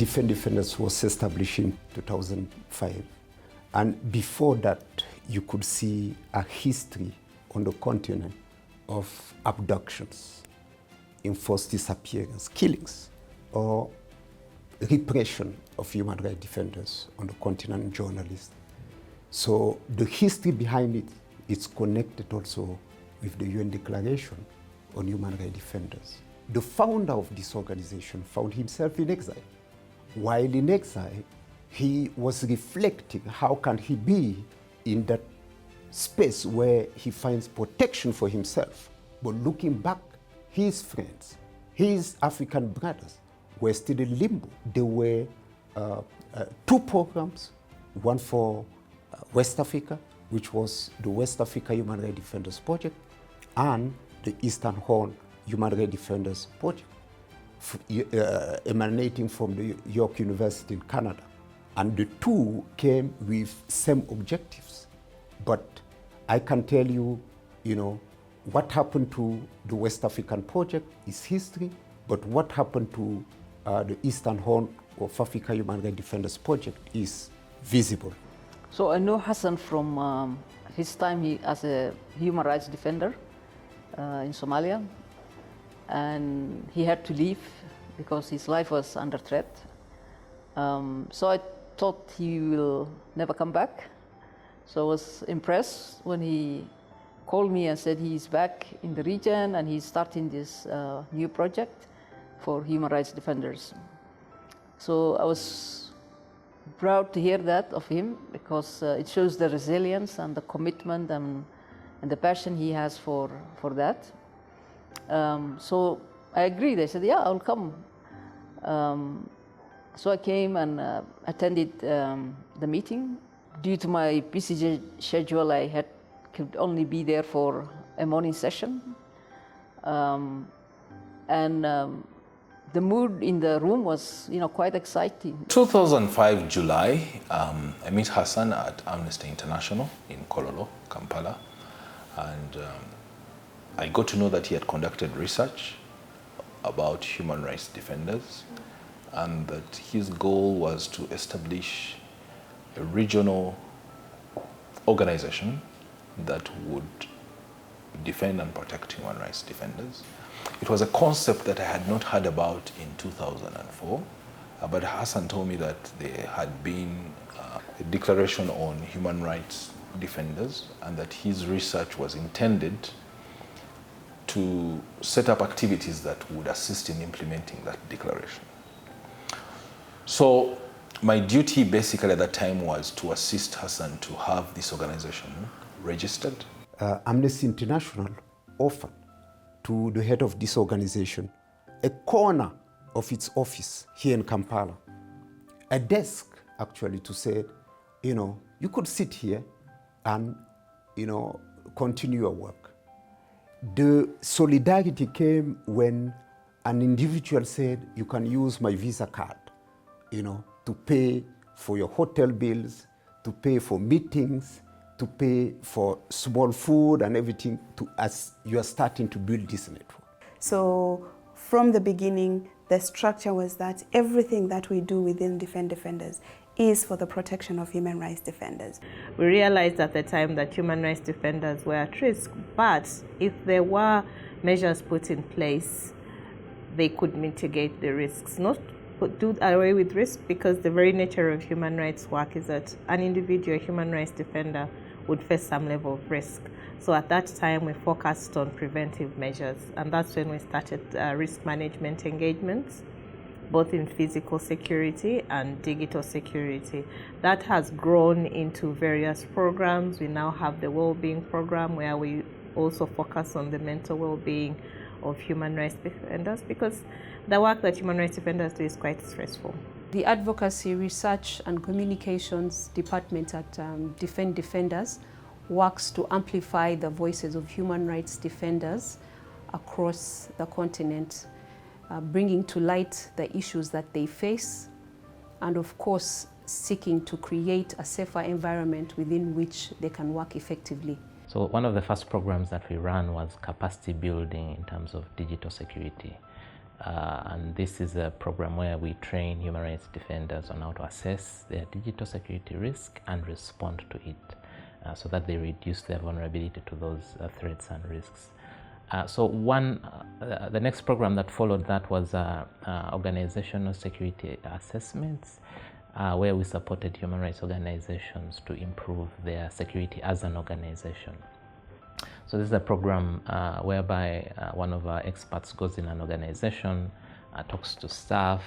DefendDefenders was established in 2005. And before that, you could see a history on the continent of abductions, enforced disappearance, killings, or repression of human rights defenders on the continent and journalists. So the history behind it is connected also with the UN Declaration on Human Rights Defenders. The founder of this organization found himself in exile. While in exile, he was reflecting how can he be in that space where he finds protection for himself. But looking back, his friends, his African brothers were still in limbo. There were two programs, one for West Africa, which was the West Africa Human Rights Defenders Project, and the Eastern Horn Human Rights Defenders Project, emanating from the York University in Canada. And the two came with same objectives. But I can tell you, what happened to the West African project is history, but what happened to the Eastern Horn of Africa Human Rights Defenders Project is visible. So I know Hassan from his time as a human rights defender in Somalia, and he had to leave because his life was under threat. So I thought he will never come back. So I was impressed when he called me and said he's back in the region and he's starting this new project for human rights defenders. So I was proud to hear that of him because it shows the resilience and the commitment and the passion he has for that. So I agreed. I said, yeah, I'll come. So I came and attended the meeting. Due to my busy schedule, I could only be there for a morning session. The mood in the room was, quite exciting. 2005 July, I met Hassan at Amnesty International in Kololo, Kampala, and I got to know that he had conducted research about human rights defenders, and that his goal was to establish a regional organization that would defend and protect human rights defenders. It was a concept that I had not heard about in 2004, but Hassan told me that there had been a declaration on human rights defenders and that his research was intended to set up activities that would assist in implementing that declaration. So my duty basically at that time was to assist Hassan to have this organization registered. Amnesty International offered to the head of this organization a corner of its office here in Kampala, a desk actually to say, you could sit here and, continue your work. The solidarity came when an individual said, you can use my Visa card, to pay for your hotel bills, to pay for meetings, to pay for small food and everything as you are starting to build this network. So from the beginning, the structure was that everything that we do within DefendDefenders is for the protection of human rights defenders. We realized at the time that human rights defenders were at risk, but if there were measures put in place, they could mitigate the risks, not do away with risk, because the very nature of human rights work is that an individual human rights defender would face some level of risk. So at that time, we focused on preventive measures, and that's when we started risk management engagements, both in physical security and digital security. That has grown into various programs. We now have the well-being program where we also focus on the mental well-being of human rights defenders, because the work that human rights defenders do is quite stressful. The Advocacy, Research and Communications Department at DefendDefenders works to amplify the voices of human rights defenders across the continent, bringing to light the issues that they face, and of course seeking to create a safer environment within which they can work effectively. So one of the first programs that we ran was capacity building in terms of digital security. And this is a program where we train human rights defenders on how to assess their digital security risk and respond to it, so that they reduce their vulnerability to those threats and risks. The next program that followed that was organizational security assessments, where we supported human rights organizations to improve their security as an organization. So this is a program whereby one of our experts goes in an organization, talks to staff,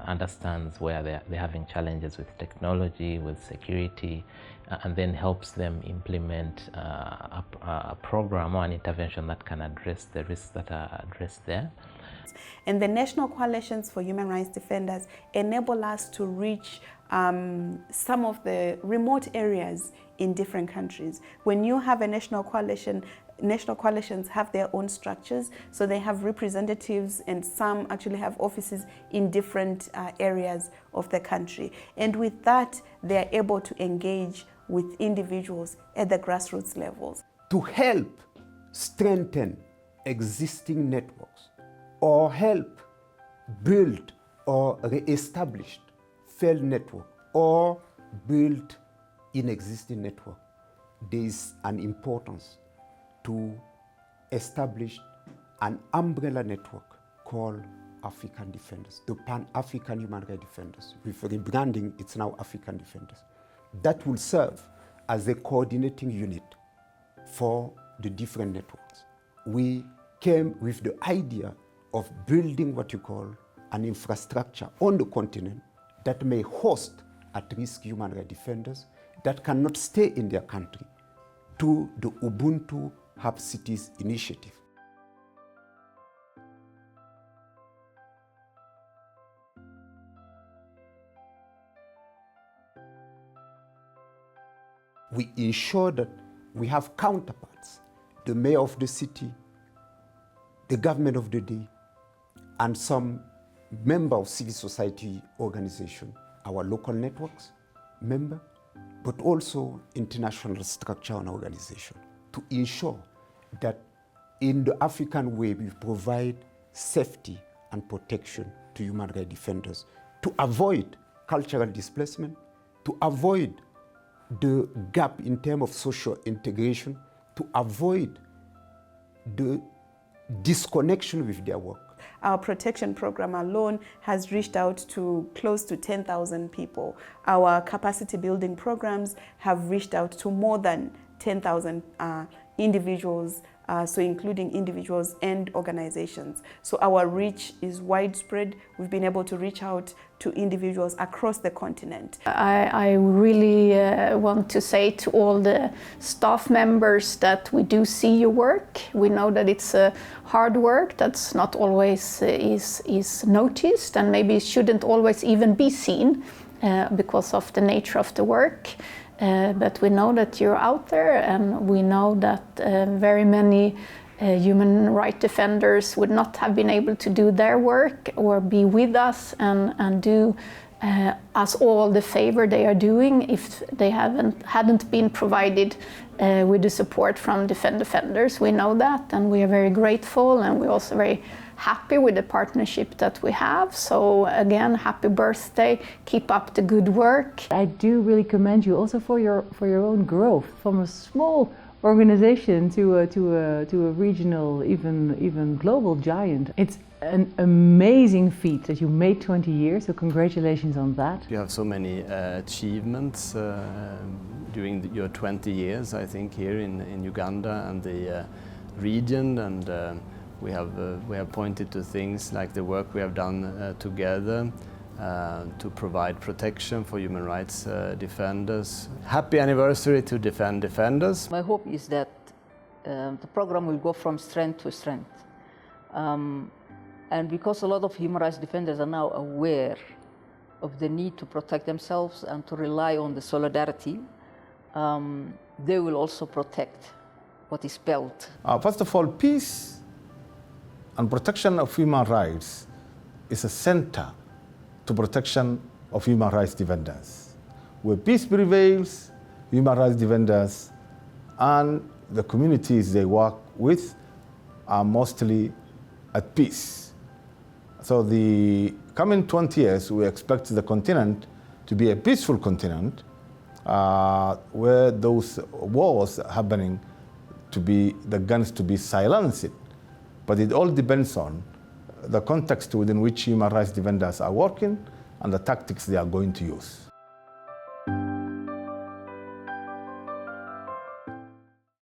understands where they're having challenges with technology, with security, and then helps them implement a program or an intervention that can address the risks that are addressed there. And the National Coalitions for Human Rights Defenders enable us to reach some of the remote areas in different countries. When you have a national coalition, national coalitions have their own structures, so they have representatives, and some actually have offices in different areas of the country. And with that, they are able to engage with individuals at the grassroots levels. To help strengthen existing networks or help build or re-establish failed network or build in existing network, there is an importance to establish an umbrella network called African Defenders, the Pan-African Human Rights Defenders. With rebranding, it's now African Defenders. That will serve as a coordinating unit for the different networks. We came with the idea of building what you call an infrastructure on the continent that may host at-risk human rights defenders that cannot stay in their country, to the Ubuntu Hub Cities initiative. We ensure that we have counterparts, the mayor of the city, the government of the day, and some member of civil society organization, our local networks member, but also international structure and organization, to ensure that in the African way we provide safety and protection to human rights defenders, to avoid cultural displacement, to avoid the gap in terms of social integration, to avoid the disconnection with their work. Our protection program alone has reached out to close to 10,000 people. Our capacity building programs have reached out to more than 10,000 individuals, so including individuals and organizations. So our reach is widespread. We've been able to reach out to individuals across the continent. I really want to say to all the staff members that we do see your work. We know that it's hard work that's not always is noticed, and maybe shouldn't always even be seen because of the nature of the work. But we know that you're out there, and we know that very many human rights defenders would not have been able to do their work or be with us and do us all the favor they are doing if they hadn't been provided with the support from DefendDefenders. We know that, and we are very grateful, and we're also very happy with the partnership that we have. So again, happy birthday, keep up the good work. I do really commend you also for your own growth from a small organization to a regional, even global giant. It's an amazing feat that you made 20 years, so congratulations on that. You have so many achievements during your 20 years, I think, here in Uganda and the region, and we have pointed to things like the work we have done together to provide protection for human rights defenders. Happy anniversary to DefendDefenders. My hope is that the program will go from strength to strength. And because a lot of human rights defenders are now aware of the need to protect themselves and to rely on the solidarity, they will also protect what is felt. First of all, peace and protection of human rights is a center to protection of human rights defenders. Where peace prevails, human rights defenders and the communities they work with are mostly at peace. So the coming 20 years, we expect the continent to be a peaceful continent where those wars happening to be, the guns to be silenced. But it all depends on the context within which human rights defenders are working and the tactics they are going to use.